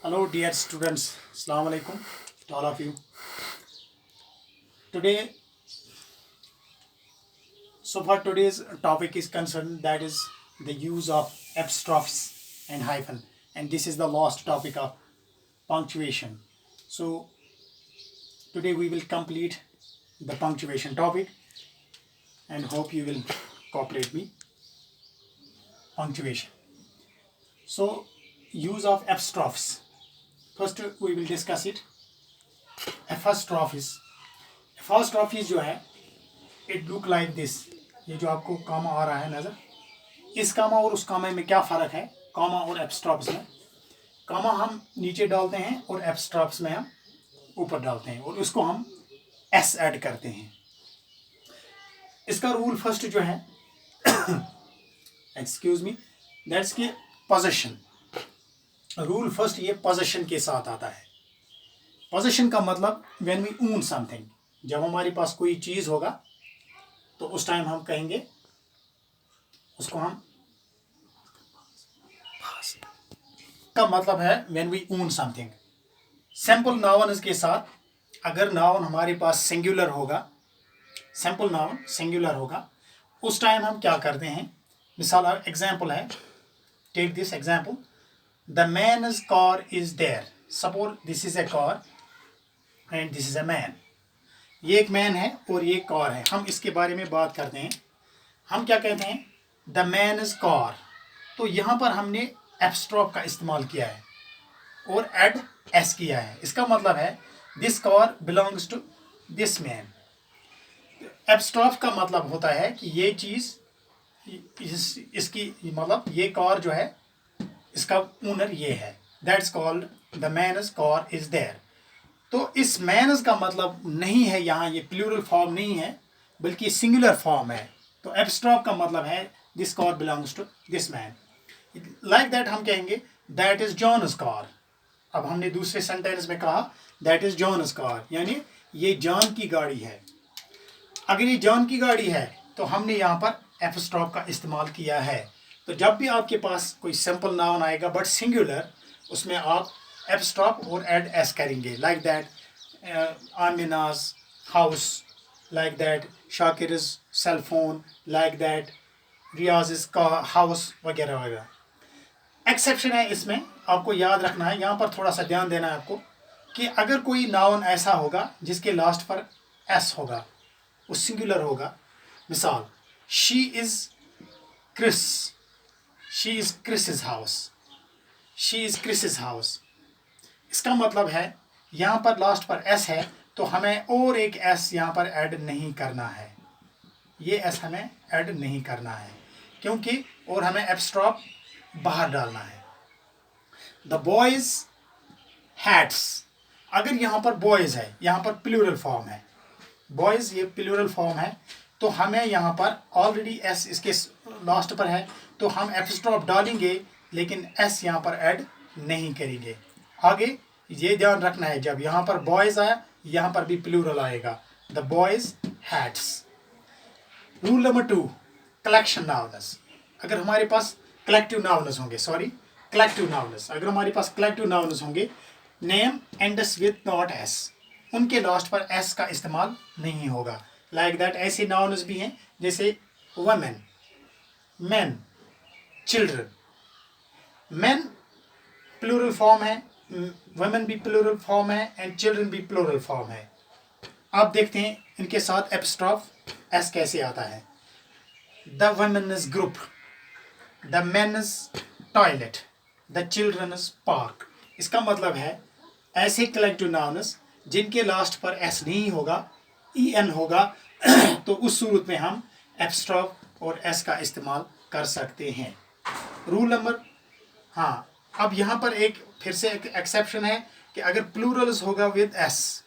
Hello, dear students. Assalamu alaikum to all of you. Today, so far today's topic is concerned, that is the use of apostrophes and hyphen, and this is the last topic of punctuation. So today we will complete the punctuation topic, and hope you will cooperate me. Punctuation. So use of apostrophes. First we will discuss it. Apostrophes जो है it look like this. ये जो आपको कामा आ रहा है नज़र, इस कामा और उस कामा में क्या फ़र्क है? कामा और एपस्ट्रॉप्स में, कामा हम नीचे डालते हैं और एपस्ट्रॉप्स में हम ऊपर डालते हैं और उसको हम एस ऐड करते हैं। इसका रूल फर्स्ट जो है एक्सक्यूज मी, दैट्स के पोजीशन। रूल फर्स्ट ये पोजीशन के साथ आता है। पोजीशन का मतलब व्हेन वी ओन समथिंग, जब हमारे पास कोई चीज़ होगा तो उस टाइम हम कहेंगे उसको हम का मतलब है when we own something. Simple noun के साथ अगर नाउन हमारे पास सिंगुलर होगा, सिंपल नाउन सिंगुलर होगा, उस टाइम हम क्या करते हैं? मिसाल एग्जाम्पल है, take this example, the man's car is there. Suppose this is a car and this is a man. ये एक मैन है और ये कार है। हम इसके बारे में बात करते हैं। हम क्या कहते हैं? The man's car. तो यहाँ पर हमने एपस्ट्रॉफ का इस्तेमाल किया है और एड एस किया है। इसका मतलब है this car belongs to this man. Apostrophe का मतलब होता है कि ये चीज़ इसकी मतलब ये कार जो है इसका ओनर ये है। That's called the man's car is there. तो इस मैनस का मतलब नहीं है यहाँ, ये प्लूरल फॉर्म नहीं है बल्कि सिंगुलर फॉर्म है। तो एपस्ट्रॉफ का मतलब है this car belongs to this man. Like that हम कहेंगे दैट इज जॉनस कार। अब हमने दूसरे सेंटेंस में कहा दैट इज जॉनस कार, यानी ये जॉन की गाड़ी है। अगर ये जॉन की गाड़ी है तो हमने यहाँ पर एपस्ट्रॉफ का इस्तेमाल किया है। तो जब भी आपके पास कोई सिंपल नाउन आएगा बट सिंगुलर, उसमें आप एपस्ट्रॉफ और एड एस करेंगे। Like that Amina's house, like that Shakir's cell phone, like that Riyaz का हाउस, वगैरह वगैरह। एक्सेप्शन है इसमें, आपको याद रखना है, यहाँ पर थोड़ा सा ध्यान देना है आपको कि अगर कोई नाउन ऐसा होगा जिसके लास्ट पर एस होगा, वो सिंगुलर होगा। मिसाल, she is Chris, she is Chris's house, she is Chris's house. इसका मतलब है यहाँ पर लास्ट पर एस है तो हमें और एक एस यहाँ पर ऐड नहीं करना है। ये एस हमें ऐड नहीं करना है क्योंकि और हमें एपस्ट्रॉफ बाहर डालना है। द बॉयज हैट्स, अगर यहाँ पर बॉयज है, यहाँ पर प्लूरल फॉर्म है, बॉयज ये प्लूरल फॉर्म है, तो हमें यहाँ पर ऑलरेडी एस इसके लास्ट पर है तो हम एपस्ट्रॉफ डालेंगे लेकिन एस यहाँ पर ऐड नहीं करेंगे। आगे ये ध्यान रखना है, जब यहाँ पर बॉयज आया यहाँ पर भी प्लूरल आएगा, the boys hats. Rule number 2, collection nouns. अगर हमारे पास कलेक्टिव नाउन्स होंगे, कलेक्टिव नाउन्स, अगर हमारे पास कलेक्टिव नाउन्स होंगे, name ends with not S, उनके लास्ट पर एस का इस्तेमाल नहीं होगा। लाइक दैट ऐसे नाउन्स भी हैं जैसे women, man, children. Man plural form है, वमेन भी प्लूरल फॉर्म है एंड चिल्ड्रन भी प्लूरल फॉर्म है। आप देखते हैं इनके साथ एपस्ट्रॉफ एस कैसे आता है। The women's group, the men's toilet, the children's park. इसका मतलब है ऐसे कलेक्टिव नाउन्स जिनके लास्ट पर एस नहीं होगा, ई एन होगा तो उस सूरत में हम एपस्ट्रॉफ और एस का इस्तेमाल कर सकते हैं। रूल नंबर, हाँ, अब यहाँ पर एक फिर से एक एक्सेप्शन है कि अगर प्लूरल्स होगा विद एस,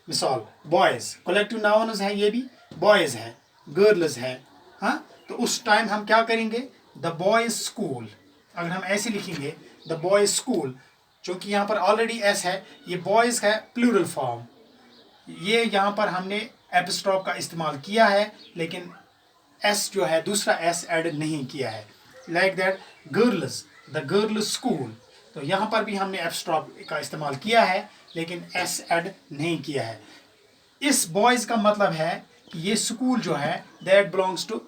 मिसाल बॉयज़, कलेक्टिव नाउन्स है, ये भी बॉयज़ है, गर्ल्स है, हाँ, तो उस टाइम हम क्या करेंगे? The boys school. अगर हम ऐसे लिखेंगे द बॉयज़ स्कूल, चूँकि यहाँ पर ऑलरेडी एस है, ये बॉयज़ है प्लूरल फॉर्म, ये यहाँ पर हमने एपस्ट्रॉफ का इस्तेमाल किया है लेकिन एस जो है दूसरा एस ऐड नहीं किया है। Like that girls, the girls school, तो यहाँ पर भी हमने एब्स्ट्रॉप का इस्तेमाल किया है लेकिन एस ऐड नहीं किया है। इस बॉयज़ का मतलब है कि ये स्कूल जो है दैट बिलोंग्स टू,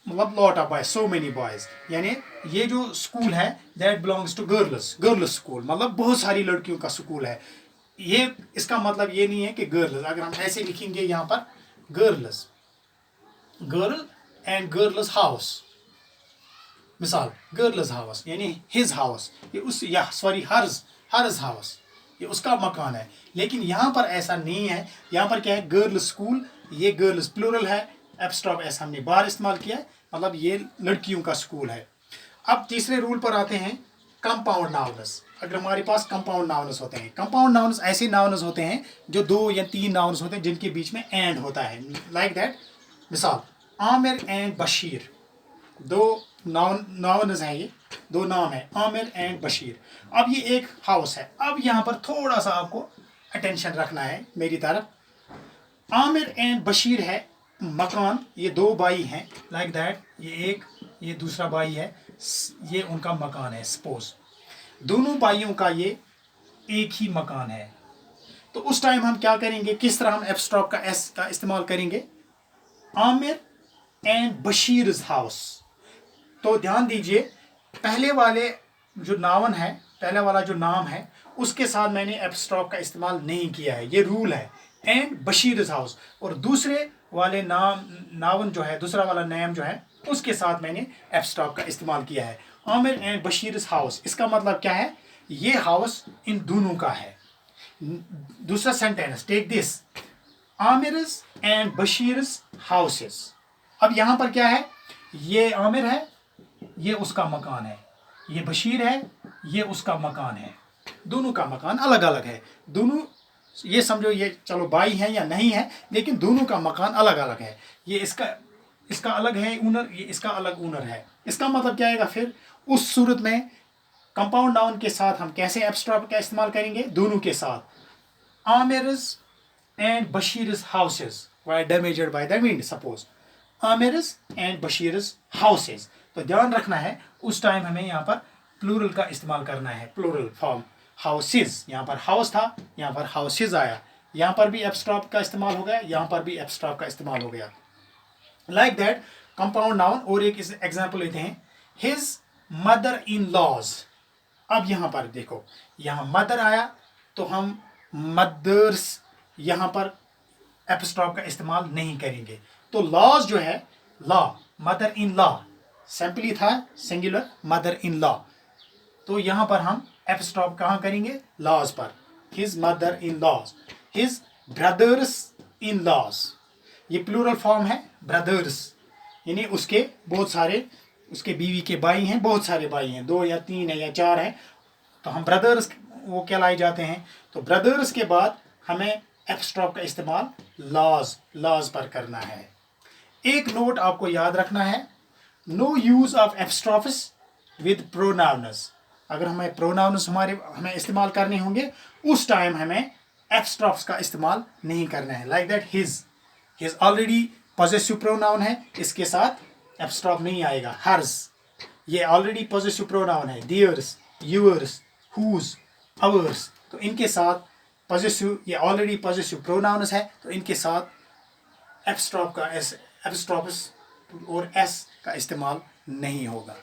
मतलब lot of boys, so many boys, यानी ये जो स्कूल है that belongs to girls school, मतलब बहुत सारी लड़कियों का स्कूल है। ये इसका मतलब ये नहीं है कि गर्ल्स, अगर हम ऐसे लिखेंगे यहाँ पर girls, girl and girls house, मिसाल गर्ल्स हाउस यानी हिज हाउस, ये उस, या सॉरी हर्ज हाउस, ये उसका मकान है। लेकिन यहाँ पर ऐसा नहीं है, यहाँ पर क्या है गर्ल्स स्कूल, ये गर्ल्स प्लूरल है, एब्स्ट्रॉप ऐसा हमने बार इस्तेमाल किया है, मतलब ये लड़कियों का स्कूल है। अब तीसरे रूल पर आते हैं, कंपाउंड नाउन्स। अगर हमारे पास कंपाउंड नाउन्स होते हैं, कंपाउंड नाउन्स ऐसे नाउन्स होते हैं जो 2 या 3 नाउन्स होते हैं जिनके बीच में एंड होता है, लाइक दैट, मिसाल आमिर एंड बशीर, 2 नाउन्स हैं, ये 2 नाम है आमिर एंड बशीर। अब ये एक हाउस है। अब यहाँ पर थोड़ा सा आपको अटेंशन रखना है मेरी तरफ। आमिर एंड बशीर है मकान, ये 2 भाई हैं, लाइक दैट, ये एक, ये दूसरा भाई है, ये उनका मकान है, सपोज दोनों भाइयों का ये एक ही मकान है। तो उस टाइम हम क्या करेंगे, किस तरह हम एब्स्ट्रॉप का एस का इस्तेमाल करेंगे, आमिर एंड बशीर हाउस। तो ध्यान दीजिए, पहले वाले जो नावन है, पहले वाला जो नाम है, उसके साथ मैंने एब्स्ट्रॉप का इस्तेमाल नहीं किया है, ये रूल है, एंड बशीर हाउस। और दूसरे वाले नावन जो है, दूसरा वाला नेम जो है, उसके साथ मैंने एब्स्ट्रॉप का इस्तेमाल किया है, आमिर एंड बशीर हाउस। इसका मतलब क्या है, ये हाउस इन दोनों का है। दूसरा sentence, take this, Aamir and Bashir houses. अब यहाँ पर क्या है, ये आमिर है, ये उसका मकान है, ये बशीर है, ये उसका मकान है, दोनों का मकान अलग अलग है। दोनों, ये समझो ये चलो भाई हैं या नहीं है, लेकिन दोनों का मकान अलग अलग है। ये इसका अलग है ऊनर, ये इसका अलग ऊनर है। इसका मतलब क्या आएगा फिर, उस सूरत में कंपाउंड नाउन के साथ हम कैसे एब्स्ट्रॉप का इस्तेमाल करेंगे, दोनों के साथ, Amir's and Bashir's houses were damaged by the wind, suppose Amir's and Bashir's houses. तो ध्यान रखना है, उस टाइम हमें यहाँ पर प्लूरल का इस्तेमाल करना है, प्लूरल फॉर्म, हाउसेस, यहाँ पर हाउस था, यहाँ पर हाउसेस आया, यहाँ पर भी एब्स्ट्रॉप का इस्तेमाल हो गया, यहाँ पर भी एब्स्ट्रॉप का इस्तेमाल हो गया, लाइक दैट कंपाउंड नाउन। और एक एग्जाम्पल लेते हैं, हिज मदर इन लॉज। अब यहाँ पर देखो, यहाँ मदर आया तो हम मदर्स यहाँ पर एब्स्ट्रॉप का इस्तेमाल नहीं करेंगे। तो लॉज जो है, law, mother in law, simply था सिंगुलर, मदर इन लॉ। तो यहाँ पर हम एब्स्ट्रॉप कहाँ करेंगे, लॉज पर, his mother in laws, his brothers in laws, ये प्लूरल फॉर्म है, ब्रदर्स, यानी उसके बहुत सारे, उसके बीवी के भाई हैं, बहुत सारे भाई हैं, 2 या 3 है या 4 हैं, तो हम ब्रदर्स वो कहलाए जाते हैं। तो ब्रदर्स के बाद हमें एब्स्ट्रॉप का इस्तेमाल लॉज पर करना है। एक नोट आपको याद रखना है, no use of apostrophes with pronouns. अगर हमें प्रोनाउन्स हमें इस्तेमाल करने होंगे, उस टाइम हमें एब्स्ट्रॉप्स का इस्तेमाल नहीं करना है, like that his already possessive pronoun है, इसके साथ एब्स्ट्रॉप नहीं आएगा। हर्स, ये ऑलरेडी पॉजेसिव प्रोनाउन है, डियर्स, यूअर्स, हुज, अवर्स, तो इनके साथ पॉजेसिव, ये ऑलरेडी पॉजेसिव प्रोनाउन्स है, तो इनके साथ एब्स्ट्रॉप्स और एस का इस्तेमाल नहीं होगा।